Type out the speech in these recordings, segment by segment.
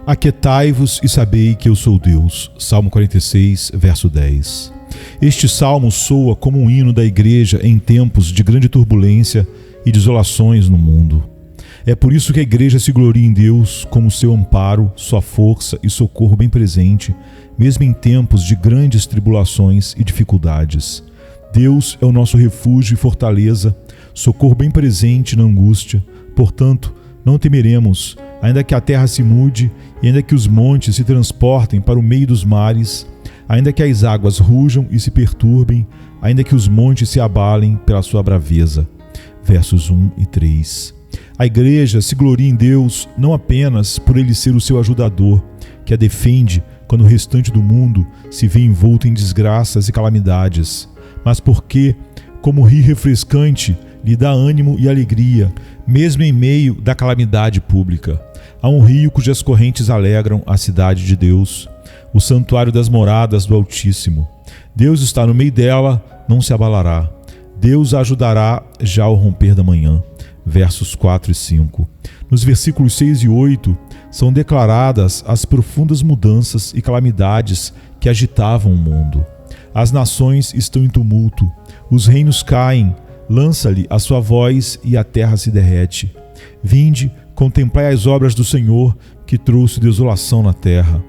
Aquietai-vos e sabei que eu sou Deus. Salmo 46, verso 10. Este salmo soa como um hino da igreja em tempos de grande turbulência e desolações no mundo. É por isso que a igreja se gloria em Deus como seu amparo, sua força e socorro bem presente, mesmo em tempos de grandes tribulações e dificuldades. Deus é o nosso refúgio e fortaleza, socorro bem presente na angústia. Portanto, não temeremos, ainda que a terra se mude e ainda que os montes se transportem para o meio dos mares, ainda que as águas rujam e se perturbem, ainda que os montes se abalem pela sua braveza. Versos 1 e 3. A igreja se gloria em Deus não apenas por ele ser o seu ajudador, que a defende quando o restante do mundo se vê envolto em desgraças e calamidades, mas porque, como rio refrescante, lhe dá ânimo e alegria, mesmo em meio da calamidade pública. Há um rio cujas correntes alegram a cidade de Deus, o santuário das moradas do Altíssimo. Deus está no meio dela, não se abalará. Deus a ajudará já ao romper da manhã. Versos 4 e 5. Nos versículos 6 e 8 são declaradas as profundas mudanças e calamidades que agitavam o mundo. As nações estão em tumulto, os reinos caem, lança-lhe a sua voz e a terra se derrete. Vinde, contemplai as obras do Senhor, que trouxe desolação na terra.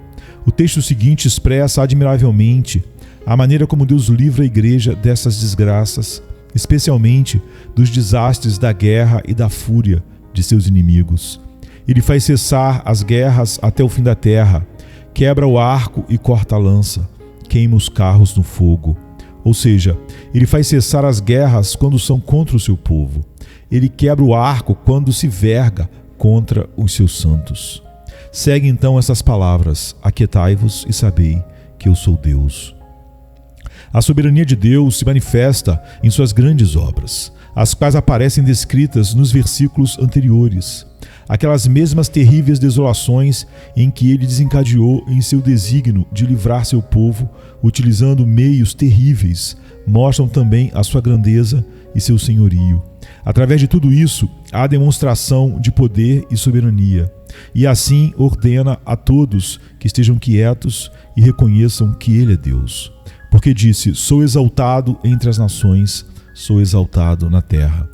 O texto seguinte expressa admiravelmente a maneira como Deus livra a igreja dessas desgraças, especialmente dos desastres da guerra e da fúria de seus inimigos. Ele faz cessar as guerras até o fim da terra, quebra o arco e corta a lança, queima os carros no fogo. Ou seja, ele faz cessar as guerras quando são contra o seu povo. Ele quebra o arco quando se verga contra os seus santos. Segue então essas palavras: aquietai-vos e sabei que eu sou Deus. A soberania de Deus se manifesta em suas grandes obras, as quais aparecem descritas nos versículos anteriores. Aquelas mesmas terríveis desolações em que ele desencadeou em seu desígnio de livrar seu povo, utilizando meios terríveis, mostram também a sua grandeza e seu senhorio. Através de tudo isso, há demonstração de poder e soberania, e assim ordena a todos que estejam quietos e reconheçam que ele é Deus. Porque disse: sou exaltado entre as nações, sou exaltado na terra.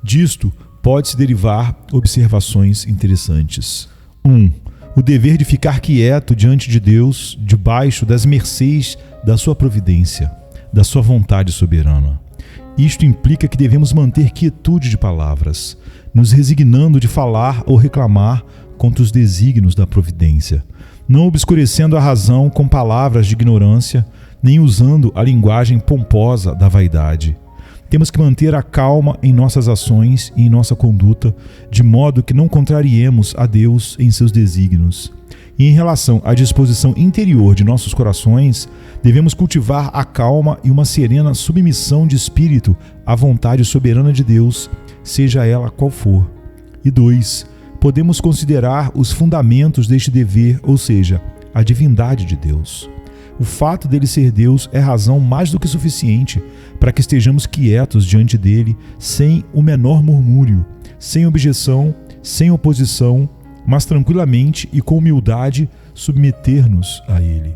Disto pode-se derivar observações interessantes. 1. O dever de ficar quieto diante de Deus, debaixo das mercês da sua providência, da sua vontade soberana. Isto implica que devemos manter quietude de palavras, nos resignando de falar ou reclamar contra os desígnios da providência, não obscurecendo a razão com palavras de ignorância, nem usando a linguagem pomposa da vaidade. Temos que manter a calma em nossas ações e em nossa conduta, de modo que não contrariemos a Deus em seus desígnios. E em relação à disposição interior de nossos corações, devemos cultivar a calma e uma serena submissão de espírito à vontade soberana de Deus, seja ela qual for. E 2. Podemos considerar os fundamentos deste dever, ou seja, a divindade de Deus. O fato dele ser Deus é razão mais do que suficiente para que estejamos quietos diante dele, sem o menor murmúrio, sem objeção, sem oposição, mas tranquilamente e com humildade submeter-nos a ele.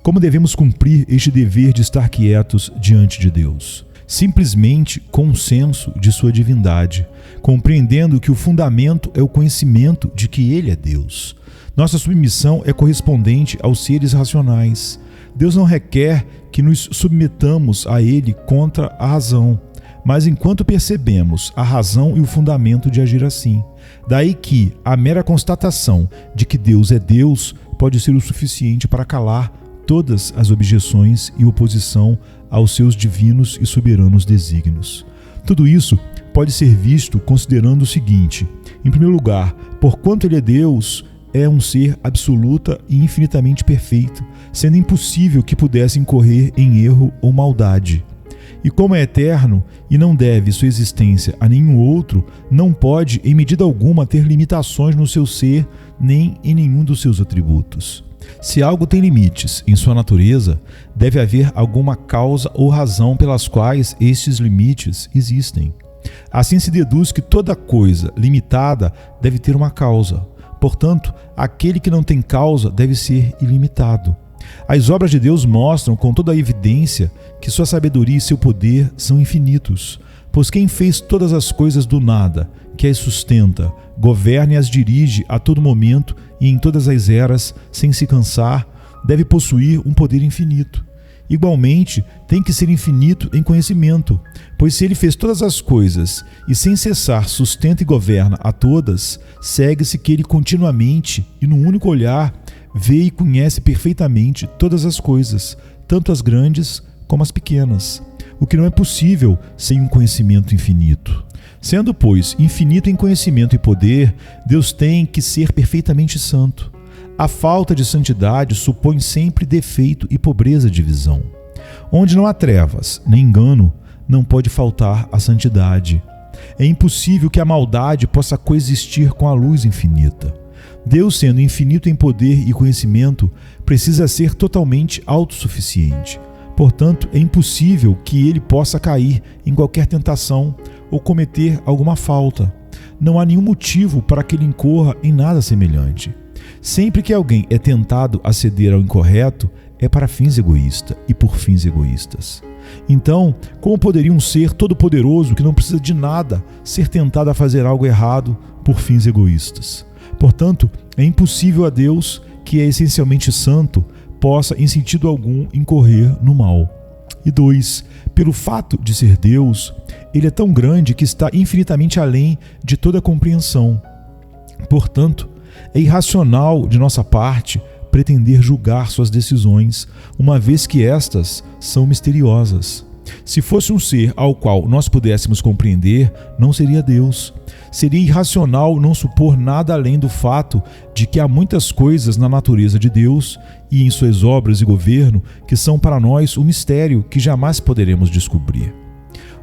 Como devemos cumprir este dever de estar quietos diante de Deus? Simplesmente com o senso de sua divindade, compreendendo que o fundamento é o conhecimento de que ele é Deus. Nossa submissão é correspondente aos seres racionais. Deus não requer que nos submetamos a ele contra a razão, mas enquanto percebemos a razão e o fundamento de agir assim. Daí que a mera constatação de que Deus é Deus pode ser o suficiente para calar todas as objeções e oposição aos seus divinos e soberanos desígnios. Tudo isso pode ser visto considerando o seguinte: em primeiro lugar, porquanto ele é Deus, é um ser absoluta e infinitamente perfeito, sendo impossível que pudesse incorrer em erro ou maldade. E como é eterno e não deve sua existência a nenhum outro, não pode em medida alguma ter limitações no seu ser nem em nenhum dos seus atributos. Se algo tem limites em sua natureza, deve haver alguma causa ou razão pelas quais estes limites existem. Assim se deduz que toda coisa limitada deve ter uma causa. Portanto, aquele que não tem causa deve ser ilimitado. As obras de Deus mostram com toda a evidência que sua sabedoria e seu poder são infinitos, pois quem fez todas as coisas do nada, que as sustenta, governa e as dirige a todo momento e em todas as eras, sem se cansar, deve possuir um poder infinito. Igualmente, tem que ser infinito em conhecimento, pois se ele fez todas as coisas e sem cessar sustenta e governa a todas, segue-se que ele continuamente e num único olhar vê e conhece perfeitamente todas as coisas, tanto as grandes como as pequenas, o que não é possível sem um conhecimento infinito. Sendo, pois, infinito em conhecimento e poder, Deus tem que ser perfeitamente santo. A falta de santidade supõe sempre defeito e pobreza de visão. Onde não há trevas, nem engano, não pode faltar a santidade. É impossível que a maldade possa coexistir com a luz infinita. Deus, sendo infinito em poder e conhecimento, precisa ser totalmente autossuficiente. Portanto, é impossível que ele possa cair em qualquer tentação ou cometer alguma falta. Não há nenhum motivo para que ele incorra em nada semelhante. Sempre que alguém é tentado a ceder ao incorreto, é para fins egoístas e por fins egoístas. Então, como poderia um ser todo-poderoso que não precisa de nada ser tentado a fazer algo errado por fins egoístas? Portanto, é impossível a Deus, que é essencialmente santo, possa em sentido algum incorrer no mal. E 2. Pelo fato de ser Deus, ele é tão grande que está infinitamente além de toda compreensão. Portanto, é irracional de nossa parte pretender julgar suas decisões, uma vez que estas são misteriosas. Se fosse um ser ao qual nós pudéssemos compreender, não seria Deus. Seria irracional não supor nada além do fato de que há muitas coisas na natureza de Deus e em suas obras e governo que são para nós um mistério que jamais poderemos descobrir.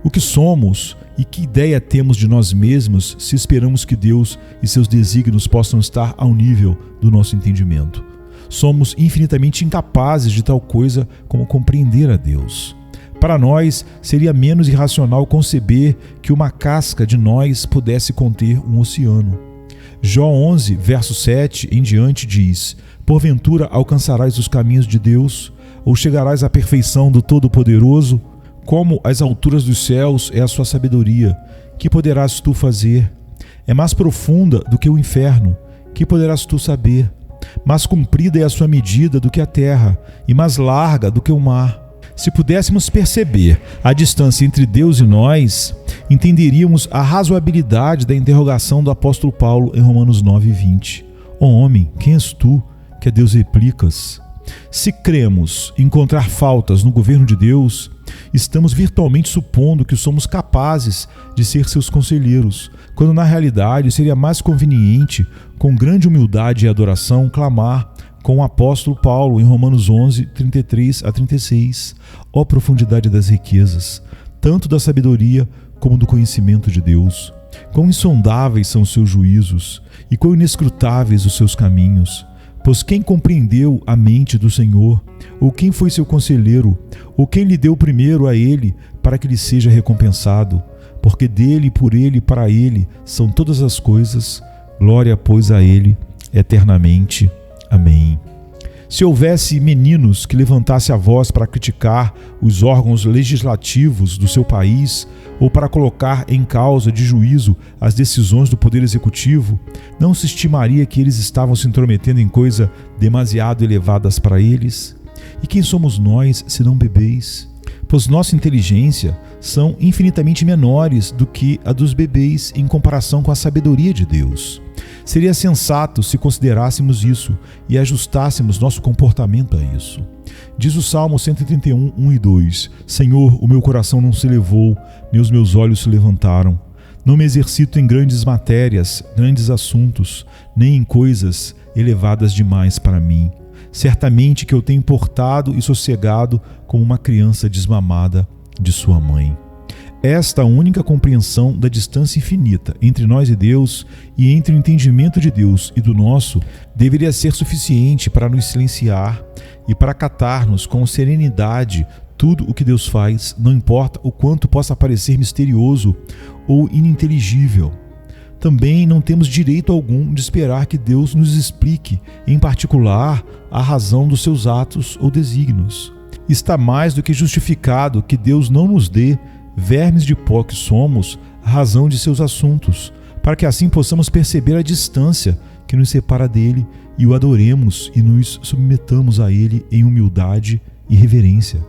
O que somos e que ideia temos de nós mesmos se esperamos que Deus e seus desígnios possam estar ao nível do nosso entendimento? Somos infinitamente incapazes de tal coisa como compreender a Deus. Para nós, seria menos irracional conceber que uma casca de nós pudesse conter um oceano. Jó 11, verso 7 em diante diz: Porventura alcançarás os caminhos de Deus, ou chegarás à perfeição do Todo-Poderoso? Como as alturas dos céus é a sua sabedoria, que poderás tu fazer? É mais profunda do que o inferno, que poderás tu saber? Mais comprida é a sua medida do que a terra, e mais larga do que o mar. Se pudéssemos perceber a distância entre Deus e nós, entenderíamos a razoabilidade da interrogação do apóstolo Paulo em Romanos 9:20. Ó homem, quem és tu, que a Deus replicas? Se cremos encontrar faltas no governo de Deus, estamos virtualmente supondo que somos capazes de ser seus conselheiros, quando na realidade seria mais conveniente, com grande humildade e adoração, clamar com o apóstolo Paulo em Romanos 11, 33 a 36. Ó profundidade das riquezas, tanto da sabedoria como do conhecimento de Deus! Quão insondáveis são os seus juízos e quão inescrutáveis os seus caminhos! Pois quem compreendeu a mente do Senhor? Ou quem foi seu conselheiro? Ou quem lhe deu primeiro a ele, para que lhe seja recompensado? Porque dele, por ele e para ele são todas as coisas. Glória, pois, a ele eternamente. Amém. Se houvesse meninos que levantassem a voz para criticar os órgãos legislativos do seu país ou para colocar em causa de juízo as decisões do Poder Executivo, não se estimaria que eles estavam se intrometendo em coisas demasiado elevadas para eles? E quem somos nós, senão bebês? Pois nossa inteligência são infinitamente menores do que a dos bebês em comparação com a sabedoria de Deus. Seria sensato se considerássemos isso e ajustássemos nosso comportamento a isso. Diz o Salmo 131, 1 e 2: Senhor, o meu coração não se elevou, nem os meus olhos se levantaram. Não me exercito em grandes matérias, grandes assuntos, nem em coisas elevadas demais para mim. Certamente que eu tenho portado e sossegado como uma criança desmamada de sua mãe. Esta única compreensão da distância infinita entre nós e Deus e entre o entendimento de Deus e do nosso deveria ser suficiente para nos silenciar e para acatar-nos com serenidade tudo o que Deus faz, não importa o quanto possa parecer misterioso ou ininteligível. também não temos direito algum de esperar que Deus nos explique, em particular, a razão dos seus atos ou desígnios. Está mais do que justificado que Deus não nos dê, vermes de pó que somos, razão de seus assuntos, para que assim possamos perceber a distância que nos separa dele e o adoremos e nos submetamos a ele em humildade e reverência.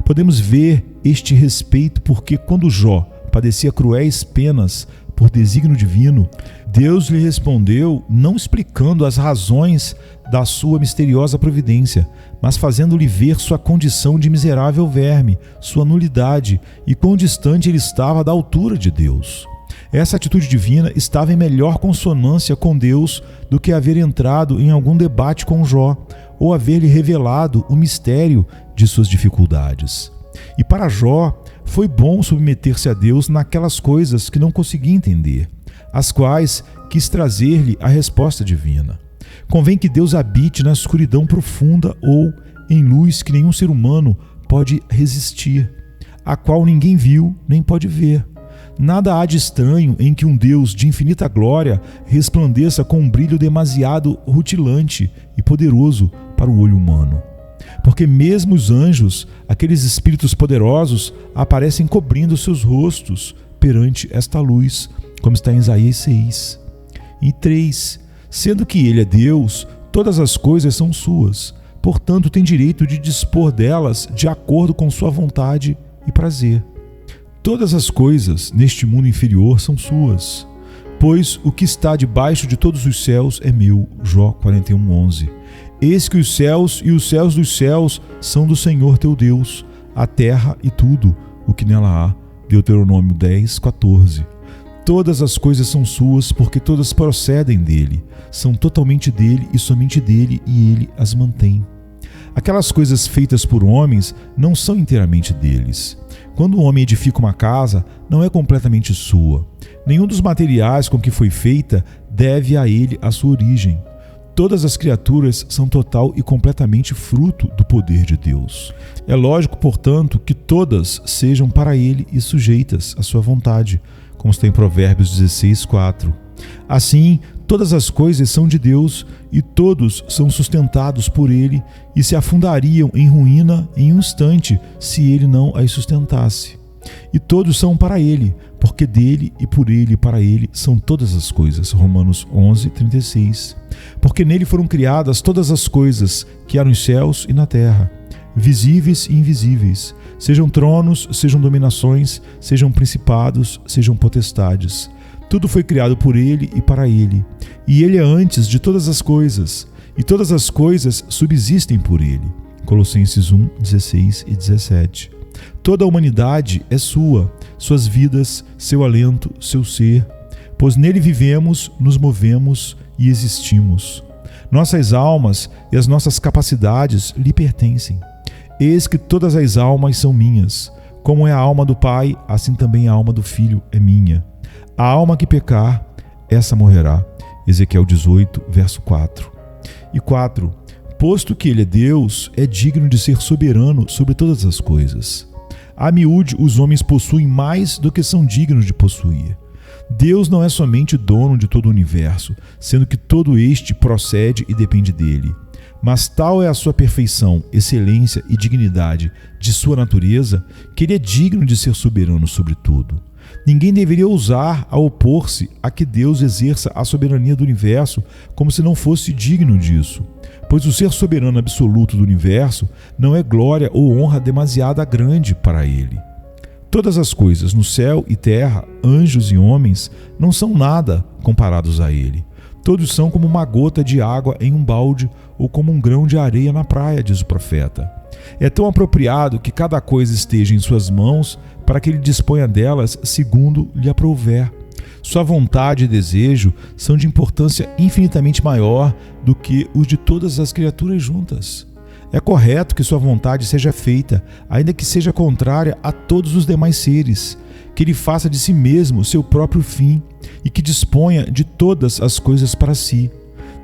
Podemos ver este respeito porque quando Jó padecia cruéis penas por desígnio divino, Deus lhe respondeu não explicando as razões da sua misteriosa providência, mas fazendo-lhe ver sua condição de miserável verme, sua nulidade e quão distante ele estava da altura de Deus. Essa atitude divina estava em melhor consonância com Deus do que haver entrado em algum debate com Jó ou haver-lhe revelado o mistério de suas dificuldades. E para Jó, foi bom submeter-se a Deus naquelas coisas que não conseguia entender, as quais quis trazer-lhe a resposta divina. Convém que Deus habite na escuridão profunda ou em luz que nenhum ser humano pode resistir, a qual ninguém viu nem pode ver. Nada há de estranho em que um Deus de infinita glória resplandeça com um brilho demasiado rutilante e poderoso para o olho humano. Porque mesmo os anjos, aqueles espíritos poderosos, aparecem cobrindo seus rostos perante esta luz, como está em Isaías 6. E 3. Sendo que ele é Deus, todas as coisas são suas, portanto tem direito de dispor delas de acordo com sua vontade e prazer. Todas as coisas neste mundo inferior são suas, pois o que está debaixo de todos os céus é meu. Jó 41:11. Eis que os céus e os céus dos céus são do Senhor teu Deus, a terra e tudo o que nela há. Deuteronômio 10:14. Todas as coisas são suas, porque todas procedem dele, são totalmente dele e somente dele, e ele as mantém. Aquelas coisas feitas por homens não são inteiramente deles. Quando o homem edifica uma casa, não é completamente sua. Nenhum dos materiais com que foi feita deve a ele a sua origem. Todas as criaturas são total e completamente fruto do poder de Deus. É lógico, portanto, que todas sejam para ele e sujeitas à sua vontade, como está em Provérbios 16:4. Assim, todas as coisas são de Deus e todos são sustentados por ele e se afundariam em ruína em um instante se ele não as sustentasse. E todos são para ele, porque dele e por ele e para ele são todas as coisas. Romanos 11:36. Porque nele foram criadas todas as coisas que há nos céus e na terra, visíveis e invisíveis, sejam tronos, sejam dominações, sejam principados, sejam potestades. Tudo foi criado por ele e para ele, e ele é antes de todas as coisas, e todas as coisas subsistem por ele. Colossenses 1:16 e 17. Toda a humanidade é sua, suas vidas, seu alento, seu ser, pois nele vivemos, nos movemos e existimos. Nossas almas e as nossas capacidades lhe pertencem. Eis que todas as almas são minhas. Como é a alma do Pai, assim também a alma do Filho é minha. A alma que pecar, essa morrerá. Ezequiel 18, verso 4. E 4. Posto que ele é Deus, é digno de ser soberano sobre todas as coisas. A miúde, os homens possuem mais do que são dignos de possuir. Deus não é somente dono de todo o universo, sendo que todo este procede e depende dele. Mas tal é a sua perfeição, excelência e dignidade de sua natureza, que ele é digno de ser soberano sobre tudo. Ninguém deveria ousar a opor-se a que Deus exerça a soberania do universo como se não fosse digno disso, pois o ser soberano absoluto do universo não é glória ou honra demasiada grande para ele. Todas as coisas no céu e terra, anjos e homens, não são nada comparados a ele. Todos são como uma gota de água em um balde ou como um grão de areia na praia, diz o profeta. É tão apropriado que cada coisa esteja em suas mãos para que ele disponha delas segundo lhe aprouver. Sua vontade e desejo são de importância infinitamente maior do que os de todas as criaturas juntas. É correto que sua vontade seja feita, ainda que seja contrária a todos os demais seres, que ele faça de si mesmo seu próprio fim e que disponha de todas as coisas para si.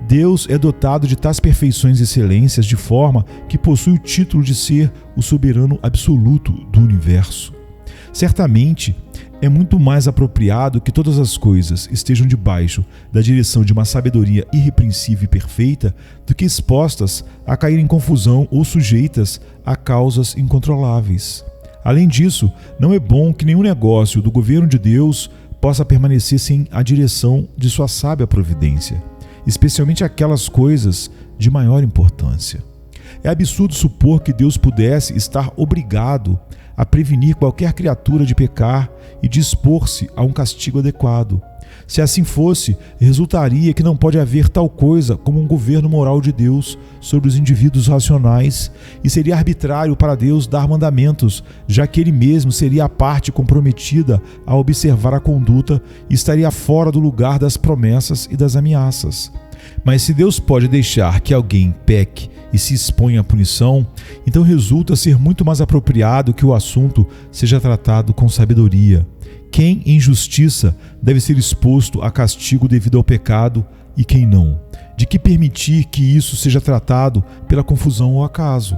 Deus é dotado de tais perfeições e excelências de forma que possui o título de ser o soberano absoluto do universo. Certamente, é muito mais apropriado que todas as coisas estejam debaixo da direção de uma sabedoria irrepreensível e perfeita do que expostas a cair em confusão ou sujeitas a causas incontroláveis. Além disso, não é bom que nenhum negócio do governo de Deus possa permanecer sem a direção de sua sábia providência, especialmente aquelas coisas de maior importância. É absurdo supor que Deus pudesse estar obrigado a prevenir qualquer criatura de pecar e dispor-se a um castigo adequado. Se assim fosse, resultaria que não pode haver tal coisa como um governo moral de Deus sobre os indivíduos racionais, e seria arbitrário para Deus dar mandamentos, já que Ele mesmo seria a parte comprometida a observar a conduta e estaria fora do lugar das promessas e das ameaças. Mas se Deus pode deixar que alguém peque e se exponha à punição, então resulta ser muito mais apropriado que o assunto seja tratado com sabedoria. Quem em justiça deve ser exposto a castigo devido ao pecado e quem não? De que permitir que isso seja tratado pela confusão ou acaso?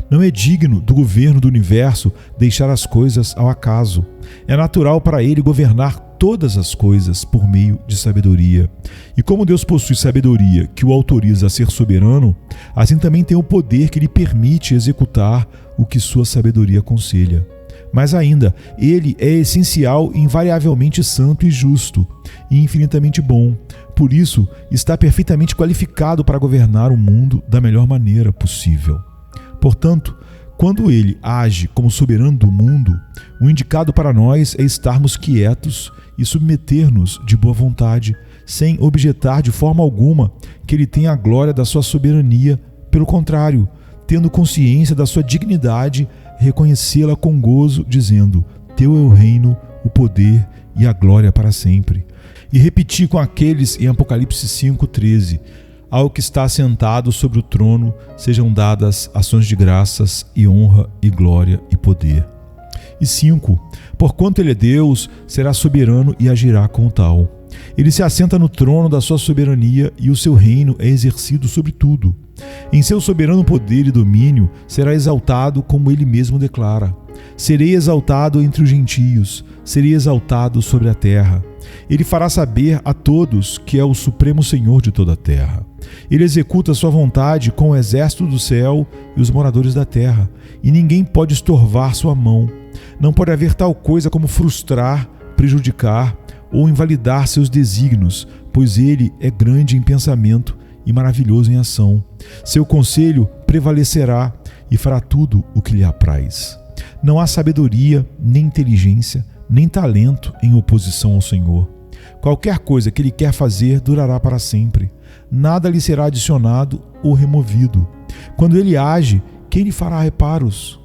Não é digno do governo do universo deixar as coisas ao acaso. É natural para ele governar todas as coisas por meio de sabedoria. E como Deus possui sabedoria que o autoriza a ser soberano, assim também tem o poder que lhe permite executar o que sua sabedoria aconselha. Mas ainda, ele é essencial e invariavelmente santo e justo, e infinitamente bom. Por isso, está perfeitamente qualificado para governar o mundo da melhor maneira possível. Portanto, quando ele age como soberano do mundo, o indicado para nós é estarmos quietos e submeter-nos de boa vontade, sem objetar de forma alguma que ele tenha a glória da sua soberania. Pelo contrário, tendo consciência da sua dignidade, reconhecê-la com gozo, dizendo: Teu é o reino, o poder e a glória para sempre. E repetir com aqueles em Apocalipse 5:13: Ao que está sentado sobre o trono sejam dadas ações de graças e honra e glória e poder. E 5. Porquanto ele é Deus, será soberano e agirá como tal. Ele se assenta no trono da sua soberania e o seu reino é exercido sobre tudo. Em seu soberano poder e domínio será exaltado como ele mesmo declara: Serei exaltado entre os gentios, serei exaltado sobre a terra. Ele fará saber a todos que é o supremo Senhor de toda a terra. Ele executa sua vontade com o exército do céu e os moradores da terra, e ninguém pode estorvar sua mão. Não pode haver tal coisa como frustrar, prejudicar ou invalidar seus desígnios, pois ele é grande em pensamento e maravilhoso em ação. Seu conselho prevalecerá e fará tudo o que lhe apraz. Não há sabedoria, nem inteligência, nem talento em oposição ao Senhor. Qualquer coisa que ele quer fazer durará para sempre. Nada lhe será adicionado ou removido. Quando ele age, quem lhe fará reparos?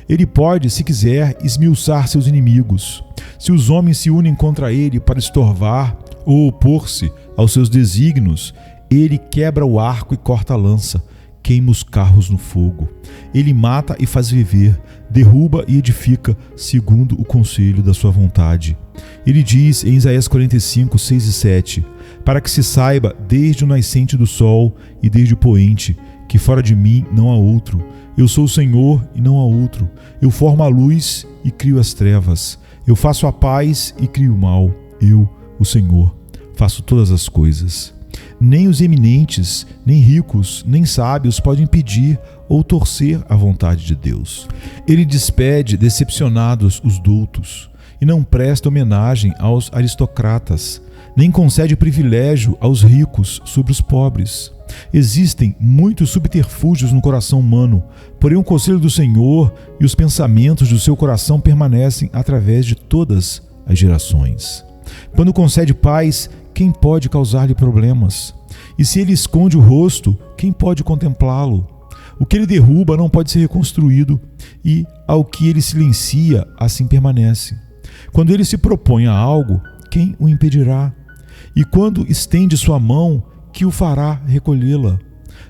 Ele pode, se quiser, esmiuçar seus inimigos. Se os homens se unem contra ele para estorvar ou opor-se aos seus desígnios, ele quebra o arco e corta a lança, queima os carros no fogo. Ele mata e faz viver, derruba e edifica, segundo o conselho da sua vontade. Ele diz em Isaías 45, 6 e 7, para que se saiba desde o nascente do sol e desde o poente, que fora de mim não há outro. Eu sou o Senhor e não há outro. Eu formo a luz e crio as trevas. Eu faço a paz e crio o mal. Eu, o Senhor, faço todas as coisas. Nem os eminentes, nem ricos, nem sábios podem impedir ou torcer a vontade de Deus. Ele despede decepcionados os doutos e não presta homenagem aos aristocratas, nem concede privilégio aos ricos sobre os pobres. Existem muitos subterfúgios no coração humano, porém o conselho do Senhor e os pensamentos do seu coração permanecem através de todas as gerações. Quando concede paz, quem pode causar-lhe problemas? E se ele esconde o rosto, quem pode contemplá-lo? O que ele derruba não pode ser reconstruído, e ao que ele silencia, assim permanece. Quando ele se propõe a algo, quem o impedirá? E quando estende sua mão, que o fará recolhê-la?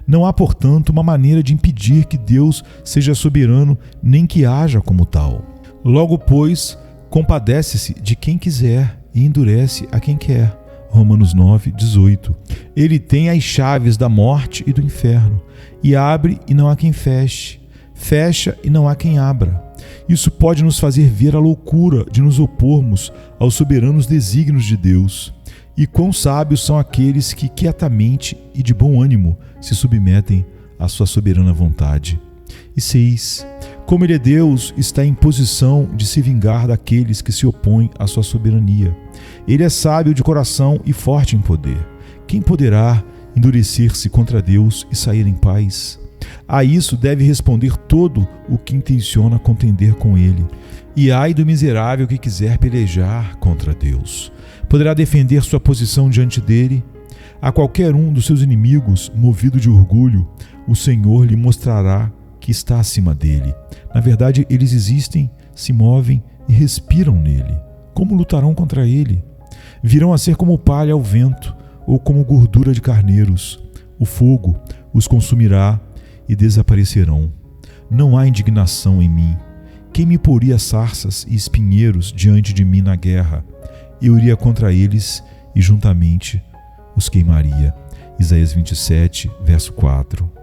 Não há, portanto, uma maneira de impedir que Deus seja soberano, nem que haja como tal. Logo, pois, compadece-se de quem quiser e endurece a quem quer. Romanos 9, 18. Ele tem as chaves da morte e do inferno, e abre e não há quem feche. fecha e não há quem abra. Isso pode nos fazer ver a loucura de nos opormos aos soberanos desígnios de Deus. E quão sábios são aqueles que quietamente e de bom ânimo se submetem à sua soberana vontade. E 6. Como Ele é Deus, está em posição de se vingar daqueles que se opõem à sua soberania. Ele é sábio de coração e forte em poder. Quem poderá endurecer-se contra Deus e sair em paz? A isso deve responder todo o que intenciona contender com Ele. E ai do miserável que quiser pelejar contra Deus. Poderá defender sua posição diante dele? A qualquer um dos seus inimigos, movido de orgulho, o Senhor lhe mostrará que está acima dele. Na verdade, eles existem, se movem e respiram nele. Como lutarão contra ele? Virão a ser como palha ao vento ou como gordura de carneiros. O fogo os consumirá e desaparecerão. Não há indignação em mim. Quem me poria sarças e espinheiros diante de mim na guerra? Eu iria contra eles e juntamente os queimaria. Isaías 27, verso 4.